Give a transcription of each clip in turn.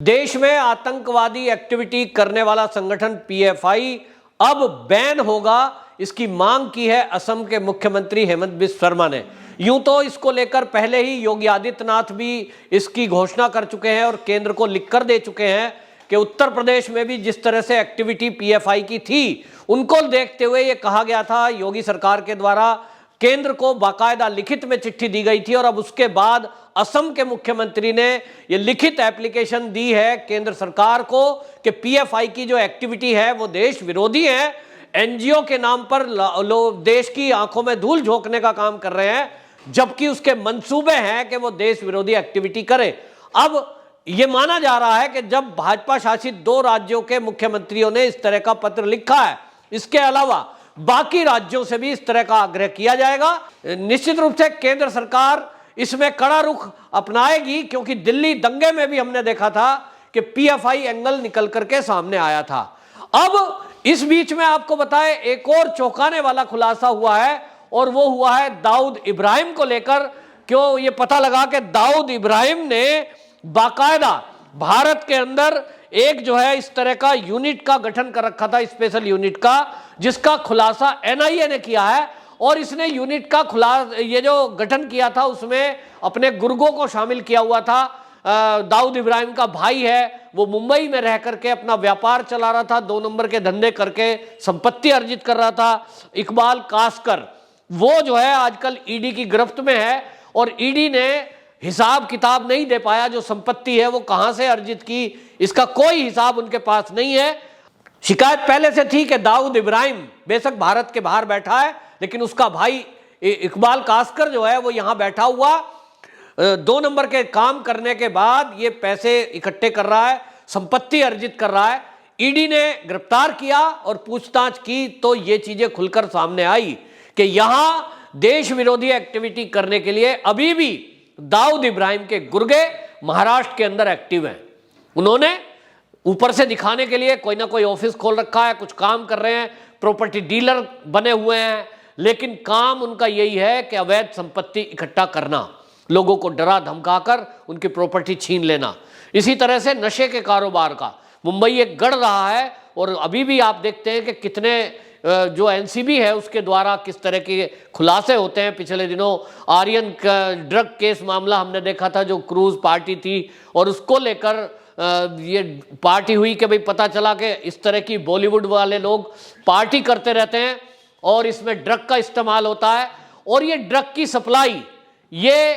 देश में आतंकवादी एक्टिविटी करने वाला संगठन पीएफआई अब बैन होगा, इसकी मांग की है असम के मुख्यमंत्री हेमंत बिस्व शर्मा ने। यूं तो इसको लेकर पहले ही योगी आदित्यनाथ भी इसकी घोषणा कर चुके हैं और केंद्र को लिखकर दे चुके हैं कि उत्तर प्रदेश में भी जिस तरह से एक्टिविटी पीएफआई की थी, उनको देखते हुए ये कहा गया था, योगी सरकार के द्वारा केंद्र को बाकायदा लिखित में चिट्ठी दी गई थी और अब उसके बाद असम के मुख्यमंत्री ने ये लिखित एप्लीकेशन दी है केंद्र सरकार को कि पीएफआई की जो एक्टिविटी है वो देश विरोधी है, एनजीओ के नाम पर लोग देश की आंखों में धूल झोंकने का काम कर रहे हैं, जबकि उसके मंसूबे हैं कि वो देश विरोधी एक्टिविटी करे। अब ये माना जा रहा है कि जब भाजपा शासित 2 राज्यों के मुख्यमंत्रियों ने इस तरह का पत्र लिखा है, इसके अलावा बाकी राज्यों से भी इस तरह का आग्रह किया जाएगा। निश्चित रूप से केंद्र सरकार इसमें कड़ा रुख अपनाएगी, क्योंकि दिल्ली दंगे में भी हमने देखा था कि पीएफआई एंगल निकल करके सामने आया था। अब इस बीच में आपको बताएं, एक और चौंकाने वाला खुलासा हुआ है और वो हुआ है दाऊद इब्राहिम को लेकर। क्यों ये पता लगा कि दाऊद इब्राहिम ने बाकायदा भारत के अंदर एक जो है इस तरह का यूनिट का गठन कर रखा था, स्पेशल यूनिट का, जिसका खुलासा एनआईए ने किया है। और इसने यूनिट का ये जो गठन किया था उसमें अपने गुर्गों को शामिल किया हुआ था। दाऊद इब्राहिम का भाई है, वो मुंबई में रह करके अपना व्यापार चला रहा था, 2 नंबर के धंधे करके संपत्ति अर्जित कर रहा था। इकबाल कासकर वो जो है आजकल ईडी की गिरफ्त में है और ईडी ने हिसाब किताब नहीं दे पाया, जो संपत्ति है वो कहां से अर्जित की, इसका कोई हिसाब उनके पास नहीं है। शिकायत पहले से थी कि दाऊद इब्राहिम बेशक भारत के बाहर बैठा है, लेकिन उसका भाई इकबाल कासकर जो है वो यहां बैठा हुआ 2 नंबर के काम करने के बाद ये पैसे इकट्ठे कर रहा है, संपत्ति अर्जित कर रहा है। ईडी ने गिरफ्तार किया और पूछताछ की तो ये चीजें खुलकर सामने आई कि यहां देश विरोधी एक्टिविटी करने के लिए अभी भी दाऊद इब्राहिम के गुर्गे महाराष्ट्र के अंदर एक्टिव हैं। उन्होंने ऊपर से दिखाने के लिए कोई ना कोई ऑफिस खोल रखा है, कुछ काम कर रहे हैं, प्रॉपर्टी डीलर बने हुए हैं, लेकिन काम उनका यही है कि अवैध संपत्ति इकट्ठा करना, लोगों को डरा धमकाकर उनकी प्रॉपर्टी छीन लेना। इसी तरह से नशे के कारोबार का मुंबई एक गढ़ रहा है और अभी भी आप देखते हैं कि कितने जो एनसीबी है उसके द्वारा किस तरह के खुलासे होते हैं। पिछले दिनों आर्यन का ड्रग केस मामला हमने देखा था, जो क्रूज पार्टी थी और उसको लेकर ये पार्टी हुई कि भाई पता चला कि इस तरह की बॉलीवुड वाले लोग पार्टी करते रहते हैं और इसमें ड्रग का इस्तेमाल होता है और ये ड्रग की सप्लाई, ये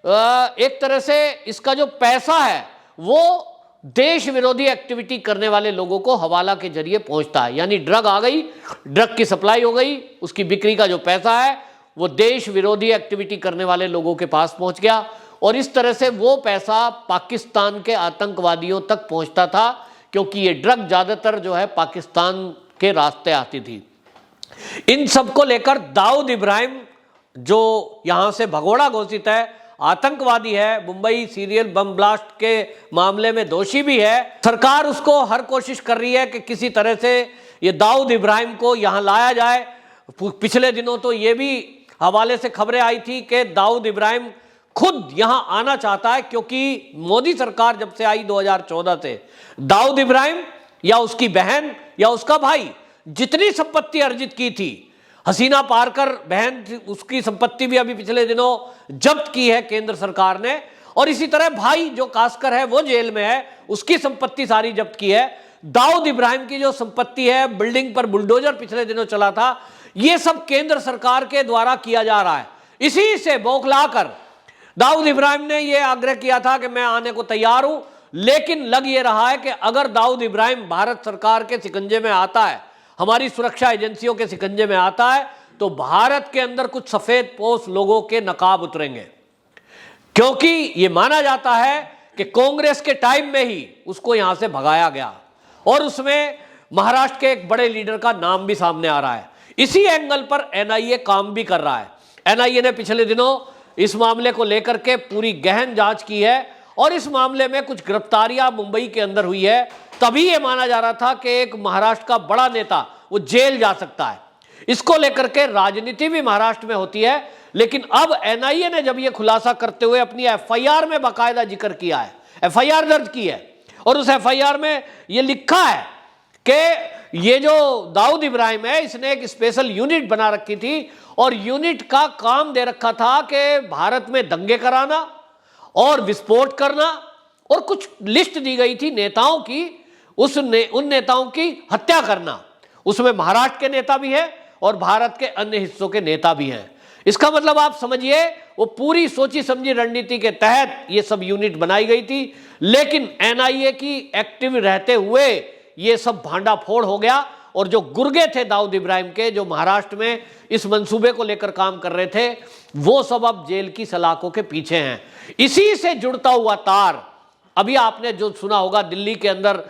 एक तरह से इसका जो पैसा है वो देश विरोधी एक्टिविटी करने वाले लोगों को हवाला के जरिए पहुंचता है। यानी ड्रग आ गई, ड्रग की सप्लाई हो गई, उसकी बिक्री का जो पैसा है वो देश विरोधी एक्टिविटी करने वाले लोगों के पास पहुंच गया और इस तरह से वो पैसा पाकिस्तान के आतंकवादियों तक पहुंचता था, क्योंकि ये ड्रग ज्यादातर जो है पाकिस्तान के रास्ते आती थी। इन सब को लेकर दाऊद इब्राहिम जो यहां से भगोड़ा घोषित है, आतंकवादी है, मुंबई सीरियल बम ब्लास्ट के मामले में दोषी भी है, सरकार उसको हर कोशिश कर रही है कि किसी तरह से ये दाऊद इब्राहिम को यहां लाया जाए। पिछले दिनों तो ये भी हवाले से खबरें आई थी कि दाऊद इब्राहिम खुद यहां आना चाहता है, क्योंकि मोदी सरकार जब से आई 2014 से दाऊद इब्राहिम या उसकी बहन या उसका भाई जितनी संपत्ति अर्जित की थी, हसीना पारकर बहन, उसकी संपत्ति भी अभी पिछले दिनों जब्त की है केंद्र सरकार ने, और इसी तरह भाई जो कासकर है वो जेल में है, उसकी संपत्ति सारी जब्त की है। दाऊद इब्राहिम की जो संपत्ति है, बिल्डिंग पर बुलडोजर पिछले दिनों चला था, ये सब केंद्र सरकार के द्वारा किया जा रहा है। इसी से बौखलाकर दाऊद इब्राहिम ने यह आग्रह किया था कि मैं आने को तैयार हूं, लेकिन लग ये रहा है कि अगर दाऊद इब्राहिम भारत सरकार के शिकंजे में आता है, हमारी सुरक्षा एजेंसियों के शिकंजे में आता है, तो भारत के अंदर कुछ सफेद पोश लोगों के नकाब उतरेंगे, क्योंकि यह माना जाता है कि कांग्रेस के टाइम में ही उसको यहां से भगाया गया और उसमें महाराष्ट्र के एक बड़े लीडर का नाम भी सामने आ रहा है। इसी एंगल पर एनआईए काम भी कर रहा है। एनआईए ने पिछले दिनों इस मामले को लेकर के पूरी गहन जांच की है और इस मामले में कुछ गिरफ्तारियां मुंबई के अंदर हुई है। तभी यह माना जा रहा था कि एक महाराष्ट्र का बड़ा नेता वो जेल जा सकता है। इसको लेकर के राजनीति भी महाराष्ट्र में होती है, लेकिन अब एनआईए ने जब यह खुलासा करते हुए अपनी एफआईआर में बाकायदा जिक्र किया है, एफआईआर दर्ज की है, और उस एफआईआर में यह लिखा है कि ये जो दाऊद इब्राहिम है इसने एक स्पेशल यूनिट बना रखी थी और यूनिट का काम दे रखा था कि भारत में दंगे कराना और विस्फोट करना, और कुछ लिस्ट दी गई थी नेताओं की, उन नेताओं की हत्या करना। उसमें महाराष्ट्र के नेता भी हैं और भारत के अन्य हिस्सों के नेता भी हैं। इसका मतलब आप समझिए वो पूरी सोची समझी रणनीति के तहत ये सब यूनिट बनाई गई थी, लेकिन एनआईए की एक्टिव रहते हुए ये सब भांडाफोड़ हो गया और जो गुर्गे थे दाऊद इब्राहिम के, जो महाराष्ट्र में इस मंसूबे को लेकर काम कर रहे थे, वो सब अब जेल की सलाखों के पीछे हैं। इसी से जुड़ता हुआ तार अभी आपने जो सुना होगा, दिल्ली के अंदर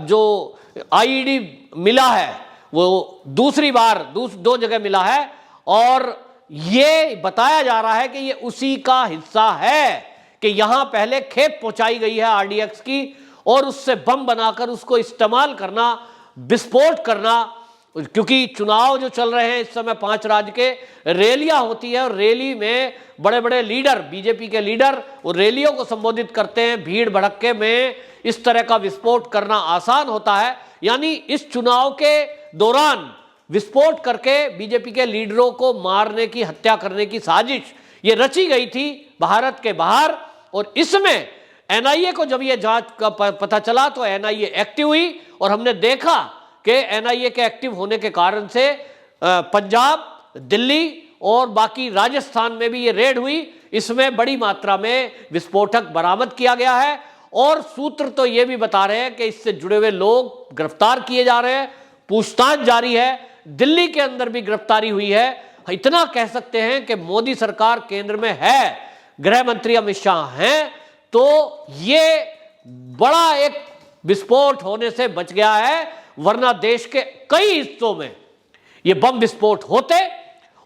जो आईईडी मिला है वो दूसरी बार दो जगह मिला है और ये बताया जा रहा है कि ये उसी का हिस्सा है कि यहां पहले खेप पहुंचाई गई है आरडीएक्स की और उससे बम बनाकर उसको इस्तेमाल करना, विस्फोट करना। क्योंकि चुनाव जो चल रहे हैं इस समय 5 राज्य के, रैलियां होती है और रैली में बड़े बड़े लीडर, बीजेपी के लीडर, वो रैलियों को संबोधित करते हैं। भीड़ भड़क्के में इस तरह का विस्फोट करना आसान होता है, यानी इस चुनाव के दौरान विस्फोट करके बीजेपी के लीडरों को मारने की, हत्या करने की साजिश ये रची गई थी भारत के बाहर। और इसमें एनआईए को जब ये जांच का पता चला तो एनआईए एक्टिव हुई और हमने देखा कि एनआईए के एक्टिव होने के कारण से पंजाब, दिल्ली और बाकी राजस्थान में भी ये रेड हुई। इसमें बड़ी मात्रा में विस्फोटक बरामद किया गया है और सूत्र तो ये भी बता रहे हैं कि इससे जुड़े हुए लोग गिरफ्तार किए जा रहे हैं, पूछताछ जारी है। दिल्ली के अंदर भी गिरफ्तारी हुई है। इतना कह सकते हैं कि मोदी सरकार केंद्र में है, गृह मंत्री अमित शाह हैं, तो ये बड़ा एक विस्फोट होने से बच गया है, वरना देश के कई हिस्सों में ये बम विस्फोट होते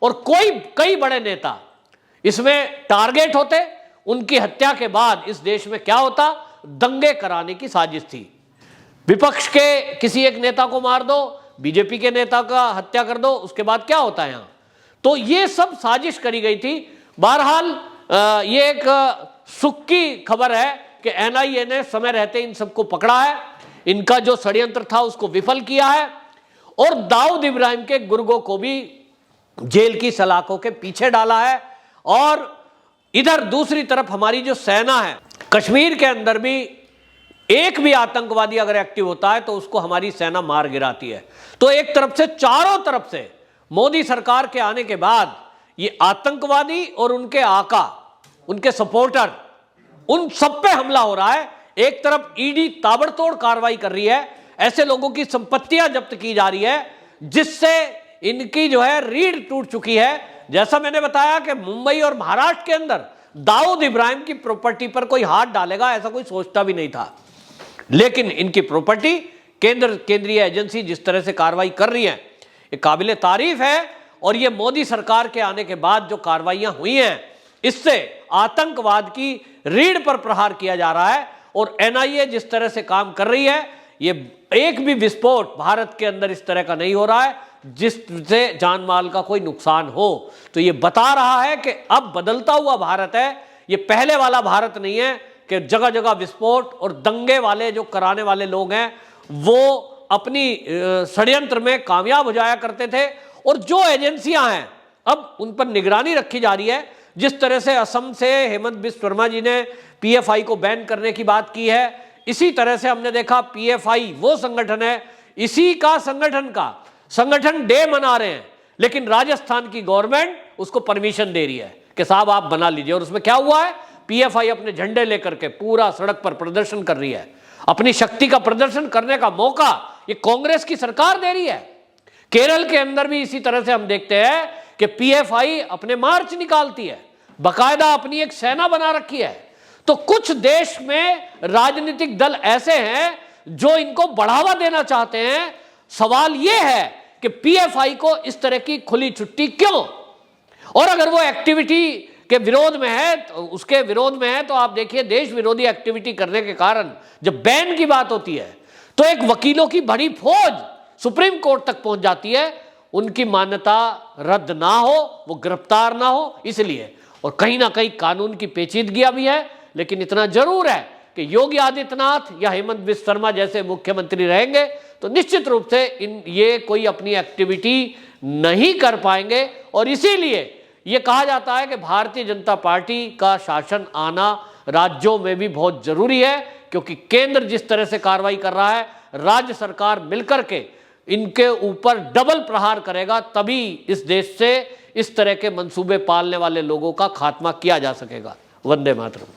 और कई बड़े नेता इसमें टारगेट होते। उनकी हत्या के बाद इस देश में क्या होता, दंगे कराने की साजिश थी। विपक्ष के किसी एक नेता को मार दो, बीजेपी के नेता का हत्या कर दो, उसके बाद क्या होता है यहां। तो ये सब साजिश करी गई थी। बहरहाल ये एक सुख की खबर है कि एनआईए ने समय रहते इन सबको पकड़ा है, इनका जो षड्यंत्र था उसको विफल किया है और दाऊद इब्राहिम के गुर्गों को भी जेल की सलाखों के पीछे डाला है। और इधर दूसरी तरफ हमारी जो सेना है, कश्मीर के अंदर भी एक भी आतंकवादी अगर एक्टिव होता है तो उसको हमारी सेना मार गिराती है। तो एक तरफ से, चारों तरफ से मोदी सरकार के आने के बाद ये आतंकवादी और उनके आका, उनके सपोर्टर, उन सब पे हमला हो रहा है। एक तरफ ईडी ताबड़तोड़ कार्रवाई कर रही है, ऐसे लोगों की संपत्तियां जब्त की जा रही है जिससे इनकी जो है रीढ़ टूट चुकी है। जैसा मैंने बताया कि मुंबई और महाराष्ट्र के अंदर दाऊद इब्राहिम की प्रॉपर्टी पर कोई हाथ डालेगा ऐसा कोई सोचता भी नहीं था, लेकिन इनकी प्रॉपर्टी केंद्रीय एजेंसी जिस तरह से कार्रवाई कर रही है ये काबिले तारीफ है। और ये मोदी सरकार के आने के बाद जो कार्रवाइयां हुई हैं इससे आतंकवाद की रीढ़ पर प्रहार किया जा रहा है। और एनआईए जिस तरह से काम कर रही है, ये एक भी विस्फोट भारत के अंदर इस तरह का नहीं हो रहा है जिससे जान माल का कोई नुकसान हो। तो ये बता रहा है कि अब बदलता हुआ भारत है, ये पहले वाला भारत नहीं है कि जगह जगह विस्फोट और दंगे वाले जो कराने वाले लोग हैं वो अपनी षड्यंत्र में कामयाब हो जाया करते थे। और जो एजेंसियां हैं अब उन पर निगरानी रखी जा रही है। जिस तरह से असम से हेमंत बिस्व शर्मा जी ने पीएफआई को बैन करने की बात की है, इसी तरह से हमने देखा पीएफआई वो संगठन है, इसी का संगठन डे मना रहे हैं, लेकिन राजस्थान की गवर्नमेंट उसको परमिशन दे रही है कि साहब आप बना लीजिए। और उसमें क्या हुआ है, पीएफआई अपने झंडे लेकर के पूरा सड़क पर प्रदर्शन कर रही है। अपनी शक्ति का प्रदर्शन करने का मौका ये कांग्रेस की सरकार दे रही है। केरल के अंदर भी इसी तरह से हम देखते हैं कि पीएफआई अपने मार्च निकालती है, बाकायदा अपनी एक सेना बना रखी है। तो कुछ देश में राजनीतिक दल ऐसे हैं जो इनको बढ़ावा देना चाहते हैं। सवाल यह है कि पीएफआई को इस तरह की खुली छुट्टी क्यों, और अगर वो एक्टिविटी के विरोध में है तो उसके विरोध में है तो आप देखिए देश विरोधी एक्टिविटी करने के कारण जब बैन की बात होती है तो एक वकीलों की बड़ी फौज सुप्रीम कोर्ट तक पहुंच जाती है, उनकी मान्यता रद्द ना हो, वो गिरफ्तार ना हो इसलिए। और कहीं ना कहीं कानून की पेचीदगियां भी है, लेकिन इतना जरूर है कि योगी आदित्यनाथ या हेमंत बिस्व शर्मा जैसे मुख्यमंत्री रहेंगे तो निश्चित रूप से ये कोई अपनी एक्टिविटी नहीं कर पाएंगे। और इसीलिए ये कहा जाता है कि भारतीय जनता पार्टी का शासन आना राज्यों में भी बहुत जरूरी है, क्योंकि केंद्र जिस तरह से कार्रवाई कर रहा है, राज्य सरकार मिलकर के इनके ऊपर डबल प्रहार करेगा, तभी इस देश से इस तरह के मंसूबे पालने वाले लोगों का खात्मा किया जा सकेगा। वंदे मातरम।